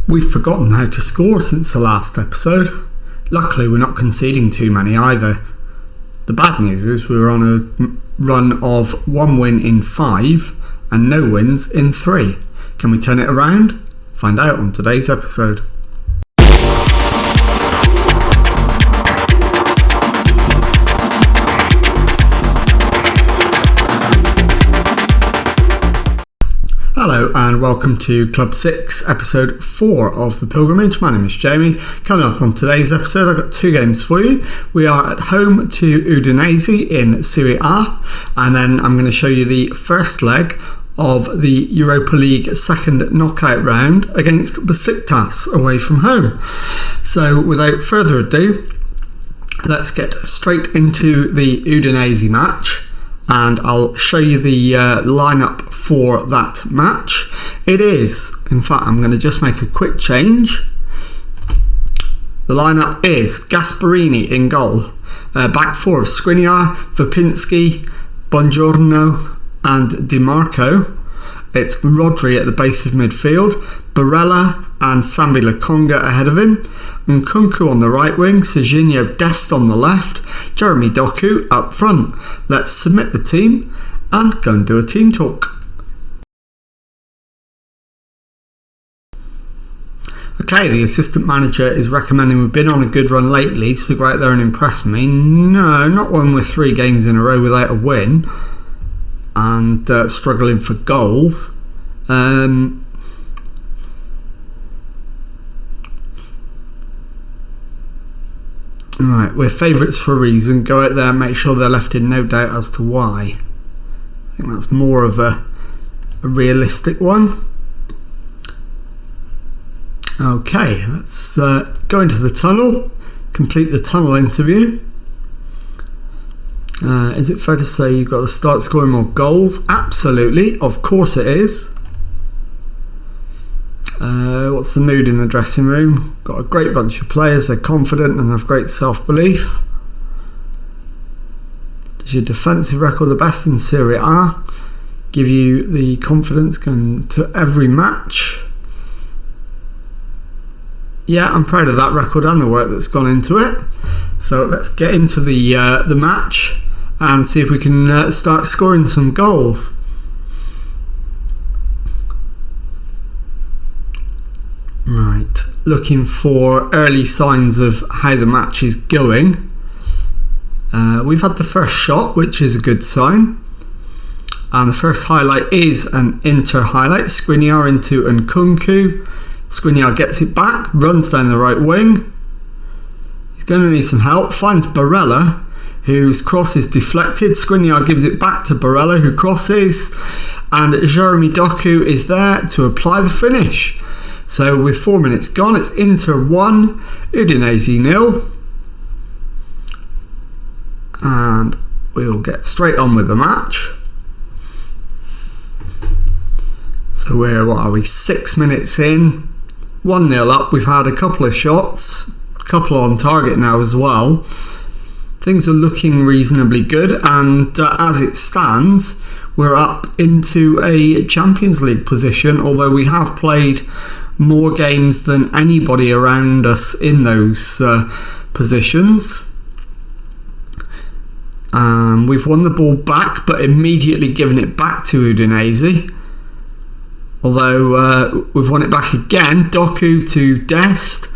We've forgotten how to score since the last episode. Luckily, we're not conceding too many either. The bad news is we're on a run of 1 win in 5 and no wins in 3. Can we turn it around? Find out on today's episode. Hello and welcome to Club 6, episode 4 of The Pilgrimage. My name is Jamie. Coming up on today's episode, I've got 2 games for you. We are at home to Udinese in Serie A, and then I'm going to show you the first leg of the Europa League second knockout round against Besiktas away from home. So without further ado, let's get straight into the Udinese match. And I'll show you the lineup for that match. It is, in fact, I'm going to just make a quick change. The lineup is Gasparini in goal, back 4 of Skriniar, Verpinski, Buongiorno and Di Marco. It's Rodri at the base of midfield, Barella and Sambi Lokonga ahead of him, Nkunku on the right wing, Serginho Dest on the left, Jeremy Doku up front. Let's submit the team and go and do a team talk. Okay, the assistant manager is recommending we've been on a good run lately, so go out there and impress me. No, not when we're 3 games in a row without a win and struggling for goals. Right, we're favourites for a reason. Go out there and make sure they're left in no doubt as to why. I think that's more of a realistic one. Okay, let's go into the tunnel, complete the tunnel interview. Is it fair to say you've got to start scoring more goals? Absolutely, of course it is. What's the mood in the dressing room? Got a great bunch of players, they're confident and have great self-belief. Does your defensive record, the best in Serie A, give you the confidence going into every match? Yeah, I'm proud of that record and the work that's gone into it. So let's get into the match and see if we can start scoring some goals. Right, looking for early signs of how the match is going. We've had the first shot, which is a good sign. And the first highlight is an Inter highlight. Skriniar into Nkunku. Skriniar gets it back, runs down the right wing. He's going to need some help. Finds Barella, whose cross is deflected. Skriniar gives it back to Barella, who crosses. And Jeremy Doku is there to apply the finish. So with 4 minutes gone, it's Inter 1, Udinese 0. And we'll get straight on with the match. So what are we, 6 minutes in? 1-0 up, we've had a couple of shots, a couple on target now as well. Things are looking reasonably good, and as it stands, we're up into a Champions League position, although we have played more games than anybody around us in those positions. We've won the ball back, but immediately given it back to Udinese. Although we've won it back again. Doku to Dest.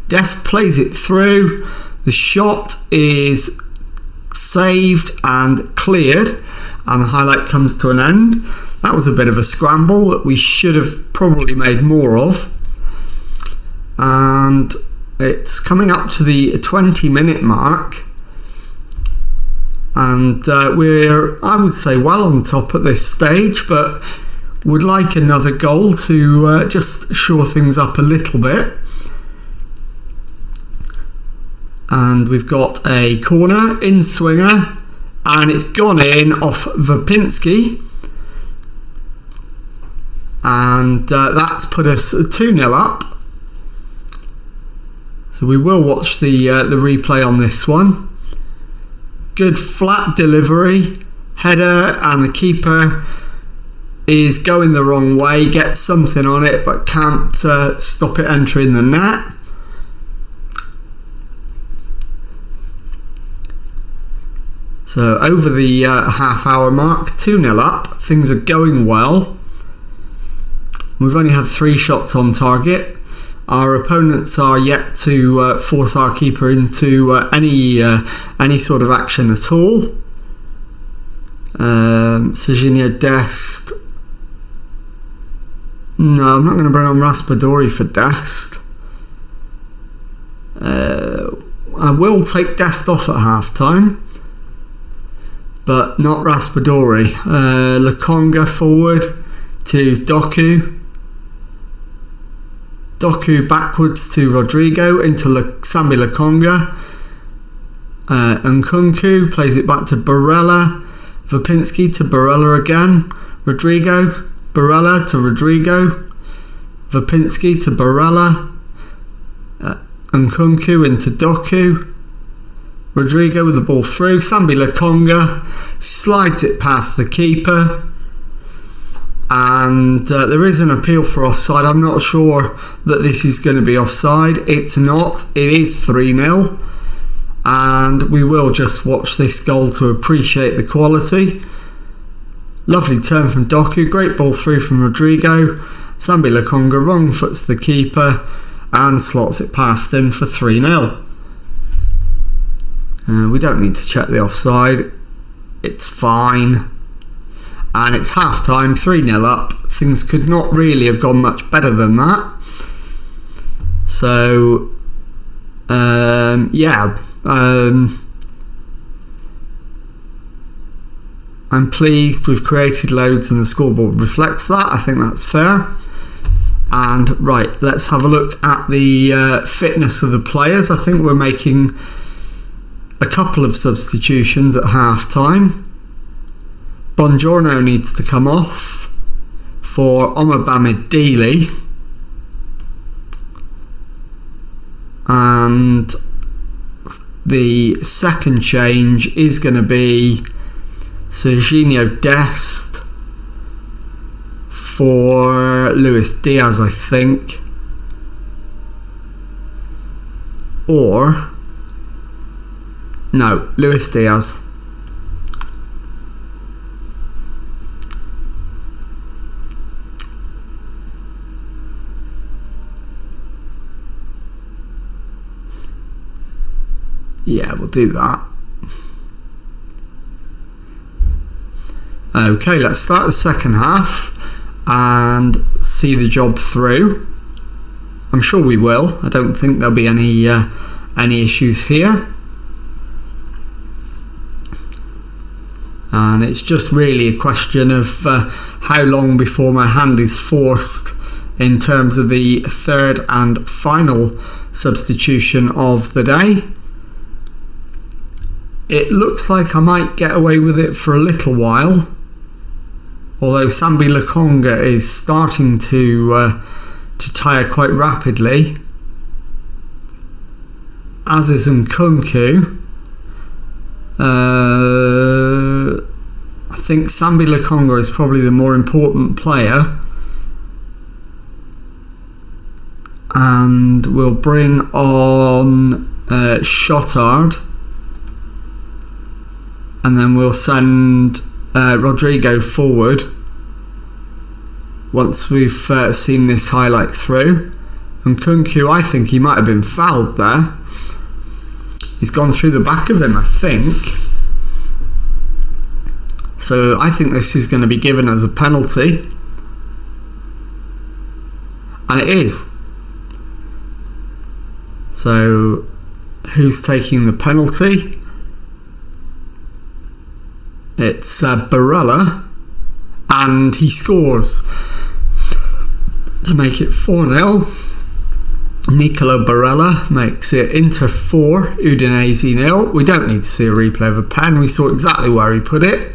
Dest plays it through. The shot is saved and cleared, and the highlight comes to an end. That was a bit of a scramble that we should have probably made more of. And it's coming up to the 20-minute mark. And we're, I would say, well on top at this stage, but would like another goal to just shore things up a little bit. And we've got a corner, in swinger, and it's gone in off Verpinski. And that's put us 2-0 up. So we will watch the replay on this one. Good flat delivery, header, and the keeper is going the wrong way, gets something on it but can't stop it entering the net. So over the half-hour mark, 2-0 up, things are going well. We've only had 3 shots on target. Our opponents are yet to force our keeper into any sort of action at all. Serginho Dest. No, I'm not going to bring on Raspadori for Dest. I will take Dest off at half-time, but not Raspadori. Lokonga forward to Doku. Doku backwards to Rodrigo into Sambi Lokonga. Nkunku plays it back to Barella. Vapinski to Barella again. Rodrigo. Barella to Rodrigo. Vapinski to Barella. Nkunku into Doku. Rodrigo with the ball through. Sambi Lokonga slides it past the keeper. And there is an appeal for offside. I'm not sure that this is going to be offside. It's not. It is 3-0. And we will just watch this goal to appreciate the quality. Lovely turn from Doku. Great ball through from Rodrigo. Sambi Lokonga wrong foots the keeper and slots it past him for 3-0. We don't need to check the offside. It's fine. And it's half time, 3-0 up. Things could not really have gone much better than that. So, I'm pleased we've created loads and the scoreboard reflects that. I think that's fair. And right, let's have a look at the fitness of the players. I think we're making a couple of substitutions at half time. Buongiorno needs to come off for Omobamidele. And the second change is going to be Serginho Dest for Luis Diaz, I think. Or no, Luis Diaz. Yeah, we'll do that. Okay, let's start the second half and see the job through. I'm sure we will. I don't think there'll be any issues here. And it's just really a question of how long before my hand is forced in terms of the third and final substitution of the day. It looks like I might get away with it for a little while, although Sambi Lokonga is starting to tire quite rapidly, as is Nkunku. I think Sambi Lokonga is probably the more important player, and we'll bring on Shotard. And then we'll send Rodrigo forward once we've seen this highlight through. And Nkunku, I think he might have been fouled there. He's gone through the back of him, I think. So I think this is going to be given as a penalty. And it is. So who's taking the penalty? It's Barella, and he scores to make it 4-0. Nicolo Barella makes it Inter 4, Udinese 0. We don't need to see a replay of a pen. We saw exactly where he put it.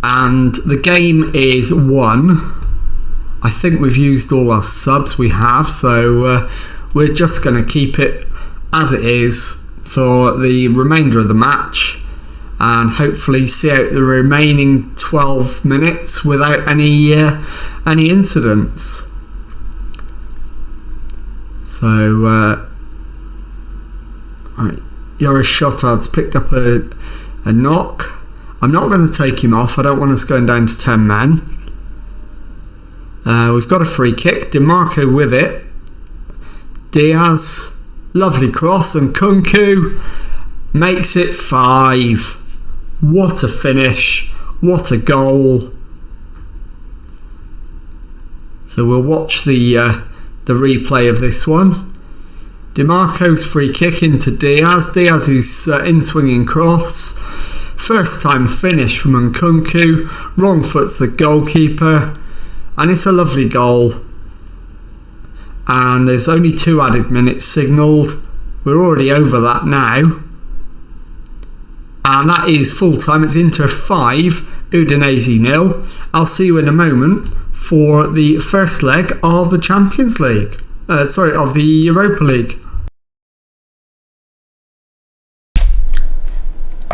And the game is won. I think we've used all our subs. We have, so we're just going to keep it as it is for the remainder of the match. and hopefully see out the remaining 12 minutes without any incidents. So, right, Joris Shotard's picked up a knock. I'm not going to take him off. I don't want us going down to 10 men. We've got a free kick. DiMarco with it. Diaz, lovely cross, and Kunku makes it 5. What a finish. What a goal. So we'll watch the replay of this one. DiMarco's free kick into Diaz. Diaz who's in-swinging cross. First time finish from Nkunku. Wrong foot's the goalkeeper. And it's a lovely goal. And there's only 2 added minutes signalled. We're already over that now. And that is full time. It's Inter 5, Udinese 0. I'll see you in a moment for the first leg of the Champions League. Of the Europa League.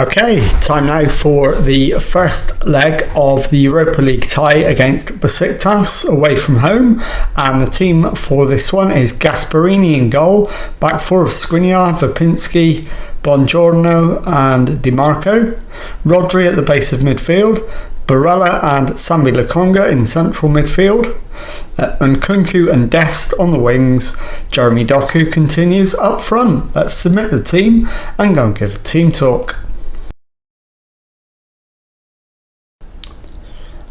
Okay, time now for the first leg of the Europa League tie against Besiktas away from home, and the team for this one is Gasparini in goal, back 4 of Skriniar, Vapinski, Buongiorno and DiMarco, Rodri at the base of midfield, Barella and Sambi Lokonga in central midfield, Nkunku and Dest on the wings. Jeremy Doku continues up front. Let's submit the team and go and give a team talk.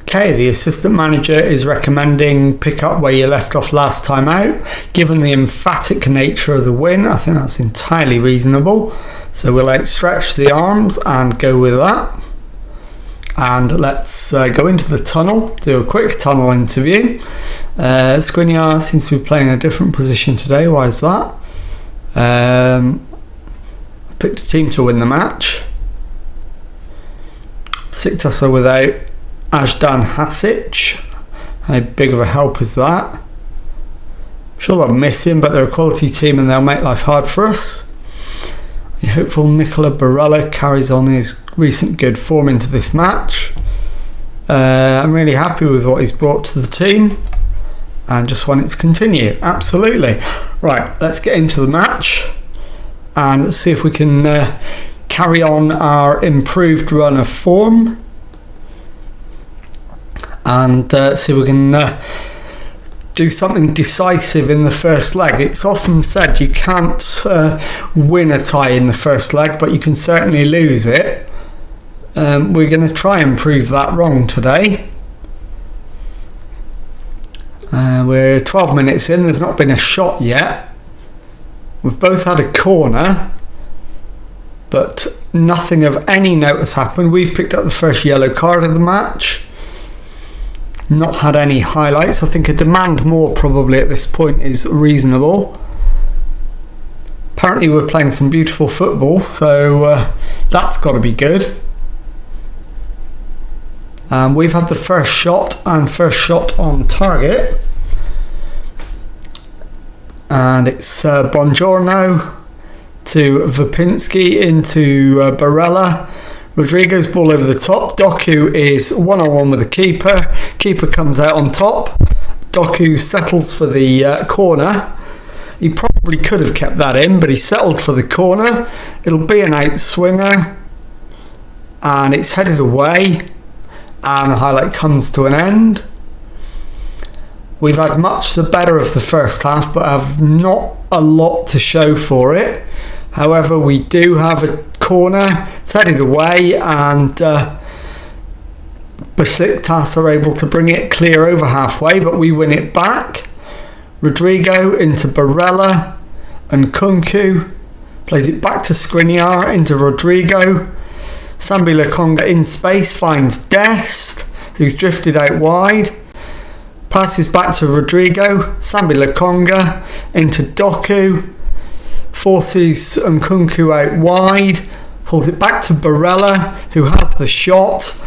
Okay, the assistant manager is recommending pick up where you left off last time out. Given the emphatic nature of the win, I think that's entirely reasonable. So we'll outstretch the arms and go with that. And let's go into the tunnel, do a quick tunnel interview. Skriniar seems to be playing a different position today. Why is that? I picked a team to win the match. Besiktas are without Ajdan Hasic. How big of a help is that? I'm sure they'll miss him, but they're a quality team and they'll make life hard for us. I'm hopeful Nicola Barella carries on his recent good form into this match. I'm really happy with what he's brought to the team and just want it to continue. Absolutely. Right, let's get into the match and see if we can carry on our improved run of form. And see if we can do something decisive in the first leg. It's often said you can't win a tie in the first leg, but you can certainly lose it. We're going to try and prove that wrong today. We're 12 minutes in. There's not been a shot yet. We've both had a corner, but nothing of any note has happened. We've picked up the first yellow card of the match. Not had any highlights. I think a demand more probably at this point is reasonable. Apparently we're playing some beautiful football, so that's got to be good. We've had the first shot on target, and it's Buongiorno to Vapinski into Barella. Rodrigo's ball over the top. Doku is one-on-one with the keeper. Keeper comes out on top. Doku settles for the corner. He probably could have kept that in, but he settled for the corner. It'll be an outswinger, and it's headed away, and the highlight comes to an end. We've had much the better of the first half, but have not a lot to show for it. However, we do have a corner. It's headed away, and Besiktas are able to bring it clear over halfway, but we win it back. Rodrigo into Barella, and Nkunku plays it back to Skriniar into Rodrigo. Sambi Lokonga in space finds Dest, who's drifted out wide. Passes back to Rodrigo. Sambi Lokonga into Doku. Forces Nkunku out wide, pulls it back to Barella, who has the shot,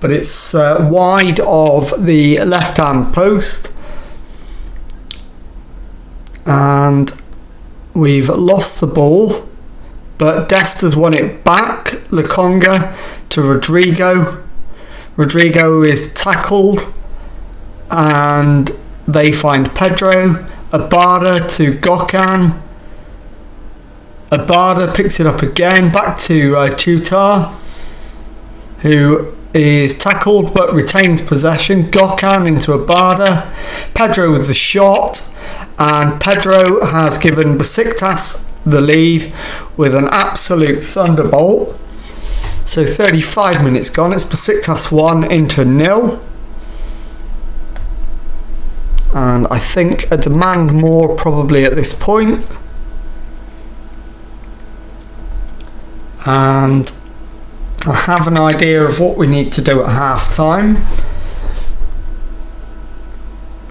but it's wide of the left-hand post, and we've lost the ball, but Dest has won it back. Lokonga to Rodrigo. Rodrigo is tackled and they find Pedro. Abada to Gökhan. Abada picks it up again, back to Tutar, who is tackled but retains possession. Gökhan into Abada. Pedro with the shot, and Pedro has given Besiktas the lead with an absolute thunderbolt. So 35 minutes gone, it's Besiktas 1, Inter 0. And I think a demand more probably at this point. And I have an idea of what we need to do at half time.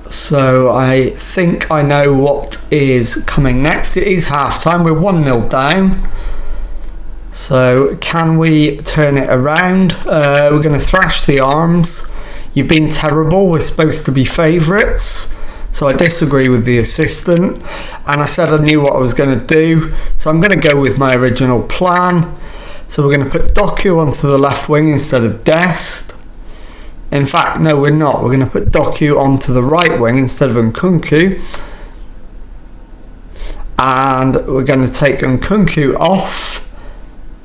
So I think I know what is coming next. It is half time. We're 1-0 down. So can we turn it around? We're going to thrash the arms. You've been terrible. We're supposed to be favourites. So I disagree with the assistant. And I said I knew what I was going to do. So I'm going to go with my original plan. So we're going to put Doku onto the left wing instead of Dest. In fact, no, we're not. We're going to put Doku onto the right wing instead of Nkunku. And we're going to take Nkunku off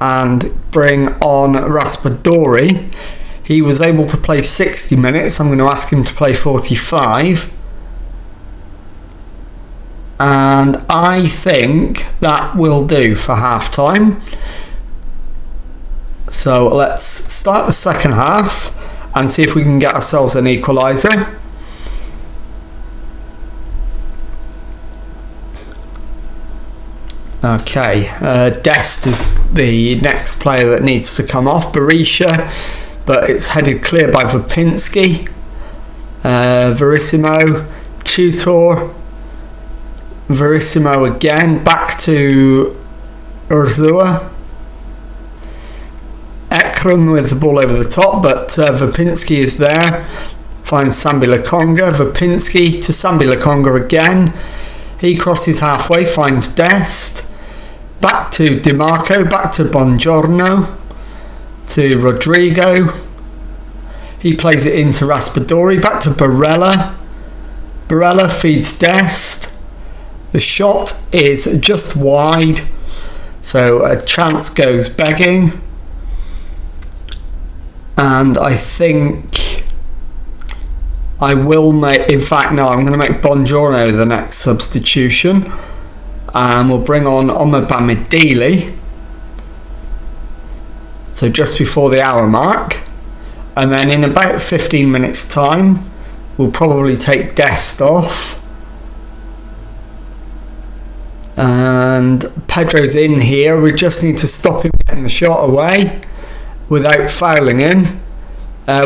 and bring on Raspadori. He was able to play 60 minutes. I'm going to ask him to play 45. And I think that will do for half time. So let's start the second half and see if we can get ourselves an equaliser. Okay, Dest is the next player that needs to come off. Berisha, but it's headed clear by Vapinski. Verissimo, Tutor, Verissimo again, back to Urzua. Ekram with the ball over the top, but Vapinski is there. Finds Sambi Lokonga. Vapinski to Sambi Lokonga again. He crosses halfway, finds Dest. Back to DiMarco, back to Buongiorno. To Rodrigo. He plays it into Raspadori. Back to Barella. Barella feeds Dest. The shot is just wide. So a chance goes begging. And I think I will make, in fact no, I'm going to make Buongiorno the next substitution. And we'll bring on Omobamidele. So just before the hour mark. And then in about 15 minutes time, we'll probably take Dest off. And Pedro's in here. We just need to stop him getting the shot away without fouling him.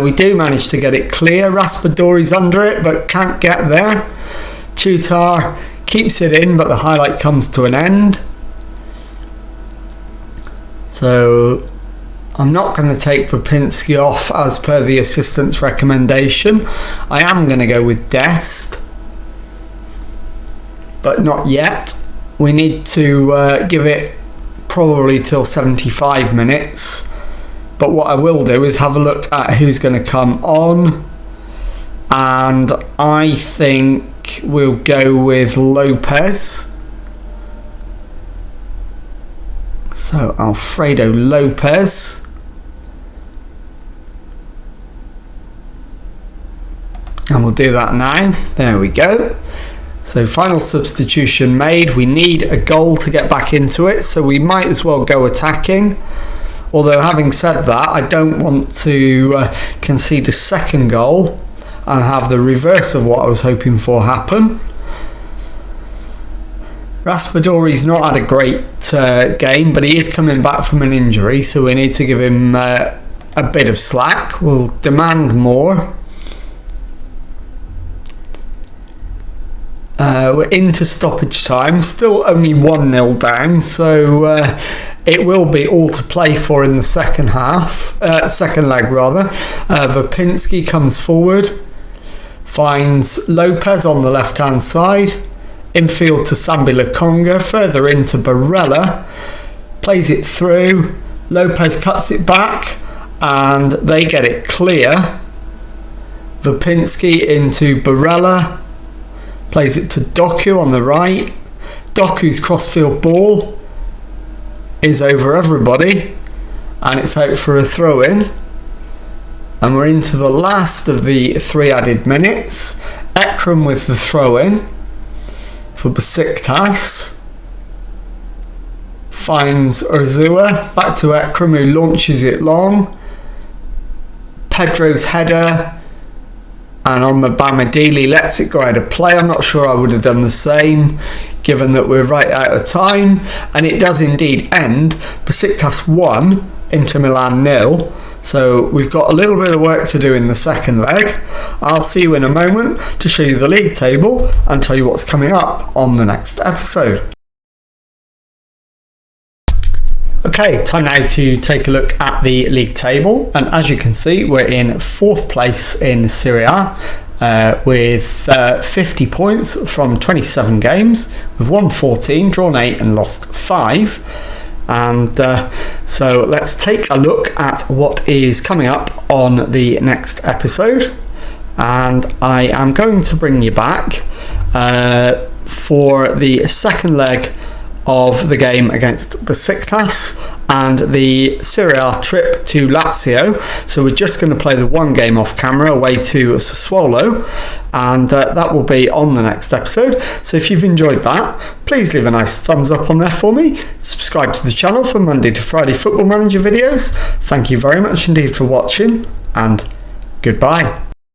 We do manage to get it clear. Raspadori's under it but can't get there. Tutar keeps it in but the highlight comes to an end. So I'm not going to take Vapinski off as per the assistant's recommendation. I am going to go with Dest, but not yet. We need to give it probably till 75 minutes. But what I will do is have a look at who's going to come on. And I think we'll go with Lopez. So Alfredo Lopez. And we'll do that now. There we go. So final substitution made. We need a goal to get back into it. So we might as well go attacking. Although having said that, I don't want to concede a second goal and have the reverse of what I was hoping for happen. Raspadori's not had a great game, but he is coming back from an injury, so we need to give him a bit of slack. We'll demand more. We're into stoppage time, still only 1-0 down, so it will be all to play for in the second half, second leg rather. Vapinski comes forward, finds Lopez on the left hand side, infield to Sambi Lokonga, further into Barella, plays it through, Lopez cuts it back and they get it clear. Vapinski into Barella, plays it to Doku on the right. Doku's crossfield ball is over everybody, and it's out for a throw-in. And we're into the last of the 3 added minutes. Ekram with the throw-in for Besiktas. Finds Urzua, back to Ekram, who launches it long. Pedro's header, and on Mbamadili lets it go out of play. I'm not sure I would have done the same, given that we're right out of time. And it does indeed end. Besiktas 1, Inter Milan 0. So we've got a little bit of work to do in the second leg. I'll see you in a moment to show you the league table and tell you what's coming up on the next episode. Okay, time now to take a look at the league table, and as you can see, we're in 4th place in Serie A with 50 points from 27 games. We've won 14, drawn 8 and lost 5. And so let's take a look at what is coming up on the next episode, and I am going to bring you back for the second leg of the game against Besiktas and the Serie A trip to Lazio. So we're just going to play the one game off camera away to Sassuolo, and that will be on the next episode. So if you've enjoyed that, please leave a nice thumbs up on there for me. Subscribe to the channel for Monday to Friday Football Manager videos. Thank you very much indeed for watching, and goodbye.